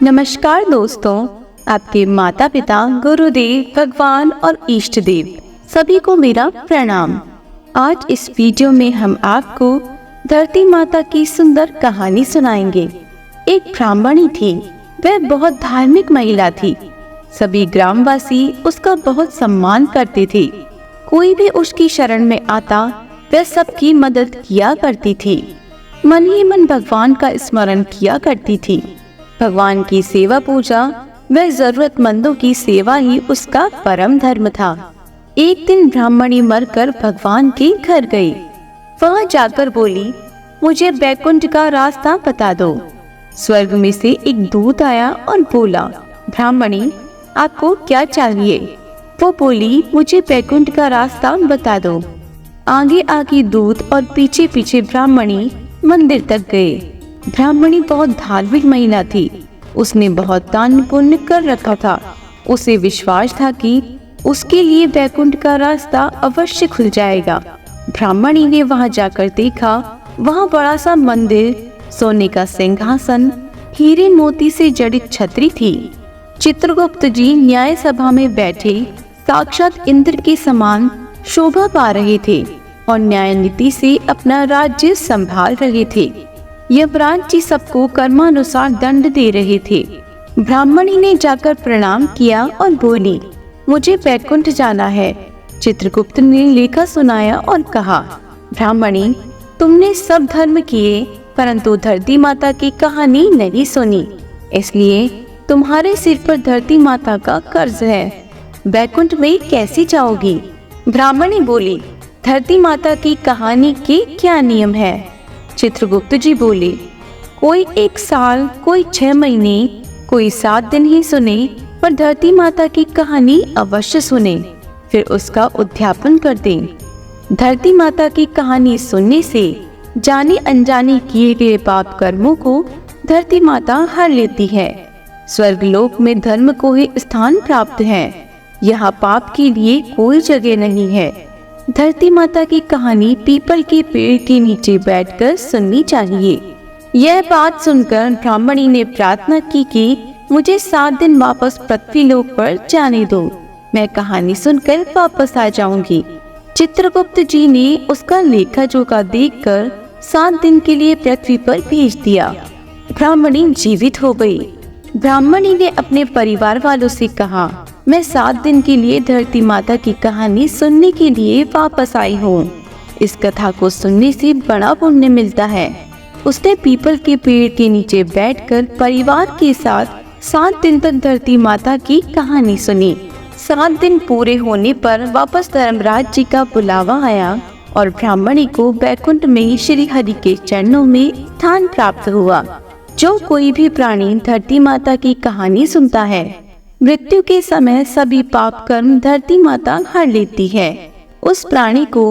नमस्कार दोस्तों, आपके माता पिता, गुरुदेव, भगवान और इष्ट देव सभी को मेरा प्रणाम। आज इस वीडियो में हम आपको धरती माता की सुंदर कहानी सुनाएंगे। एक ब्राह्मणी थी, वह बहुत धार्मिक महिला थी। सभी ग्रामवासी उसका बहुत सम्मान करते थे। कोई भी उसकी शरण में आता वह सबकी मदद किया करती थी। मन ही मन भगवान का स्मरण किया करती थी। भगवान की सेवा पूजा व जरूरतमंदों की सेवा ही उसका परम धर्म था। एक दिन ब्राह्मणी मरकर भगवान के घर गई। वहां जाकर बोली, मुझे बैकुंठ का रास्ता बता दो। स्वर्ग में से एक दूत आया और बोला, ब्राह्मणी आपको क्या चाहिए? वो बोली, मुझे बैकुंठ का रास्ता बता दो। आगे आगे दूत और पीछे पीछे ब्राह्मणी मंदिर तक गए। ब्राह्मणी बहुत धार्मिक महिला थी। उसने बहुत दान पुण्य कर रखा था। उसे विश्वास था कि उसके लिए बैकुंठ का रास्ता अवश्य खुल जाएगा। ब्राह्मणी ने वहां जाकर देखा, वहां बड़ा सा मंदिर, सोने का सिंहासन, हीरे मोती से जड़ित छतरी थी। चित्रगुप्त जी न्याय सभा में बैठे साक्षात इंद्र के समान शोभा पा रहे थे और न्याय नीति से अपना राज्य संभाल रहे थे। यमराज जी सबको कर्मानुसार दंड दे रहे थे। ब्राह्मणी ने जाकर प्रणाम किया और बोली, मुझे बैकुंठ जाना है। चित्रगुप्त ने लेखा सुनाया और कहा, ब्राह्मणी तुमने सब धर्म किए परंतु धरती माता की कहानी नहीं सुनी, इसलिए तुम्हारे सिर पर धरती माता का कर्ज है। बैकुंठ में कैसे जाओगी? ब्राह्मणी बोली, धरती माता की कहानी के क्या नियम है? चित्रगुप्त जी बोले, कोई 1 साल, कोई 6 महीने, कोई 7 दिन ही सुने, पर धरती माता की कहानी अवश्य सुने, फिर उसका उद्यापन कर दें। धरती माता की कहानी सुनने से जाने अनजाने किए गए पाप कर्मों को धरती माता हर लेती है। स्वर्गलोक में धर्म को ही स्थान प्राप्त है। यहाँ पाप के लिए कोई जगह नहीं है। धरती माता की कहानी पीपल के पेड़ के नीचे बैठकर सुननी चाहिए। यह बात सुनकर ब्राह्मणी ने प्रार्थना की कि मुझे 7 दिन वापस पृथ्वीलोक पर जाने दो, मैं कहानी सुनकर वापस आ जाऊंगी। चित्रगुप्त जी ने उसका लेखा जोखा देखकर 7 दिन के लिए पृथ्वी पर भेज दिया। ब्राह्मणी जीवित हो गई। ब्राह्मणी ने अपने परिवार वालों से कहा, मैं 7 दिन के लिए धरती माता की कहानी सुनने के लिए वापस आई हूँ। इस कथा को सुनने से बड़ा पुण्य मिलता है। उसने पीपल के पेड़ के नीचे बैठकर परिवार के साथ 7 दिन तक धरती माता की कहानी सुनी। 7 दिन पूरे होने पर वापस धर्मराज जी का बुलावा आया और ब्राह्मणी को बैकुंठ में श्री हरि के चरणों में स्थान प्राप्त हुआ। जो कोई भी प्राणी धरती माता की कहानी सुनता है, मृत्यु के समय सभी पाप कर्म धरती माता हर लेती है। उस प्राणी को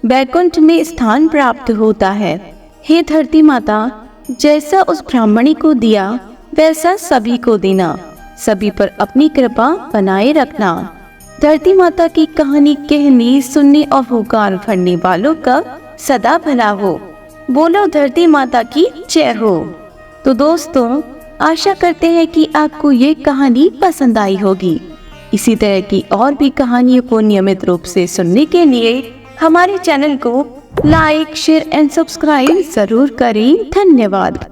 बैकुंठ में स्थान प्राप्त होता है। हे धरती माता, जैसा उस ब्राह्मणी को दिया वैसा सभी को देना। सभी पर अपनी कृपा बनाए रखना। धरती माता की कहानी कहने, सुनने और हुकार भरने वालों का सदा भला हो। बोलो धरती माता की जय हो। तो दोस्तों, आशा करते हैं कि आपको ये कहानी पसंद आई होगी। इसी तरह की और भी कहानियों को नियमित रूप से सुनने के लिए हमारे चैनल को लाइक, शेयर एंड सब्सक्राइब जरूर करें। धन्यवाद।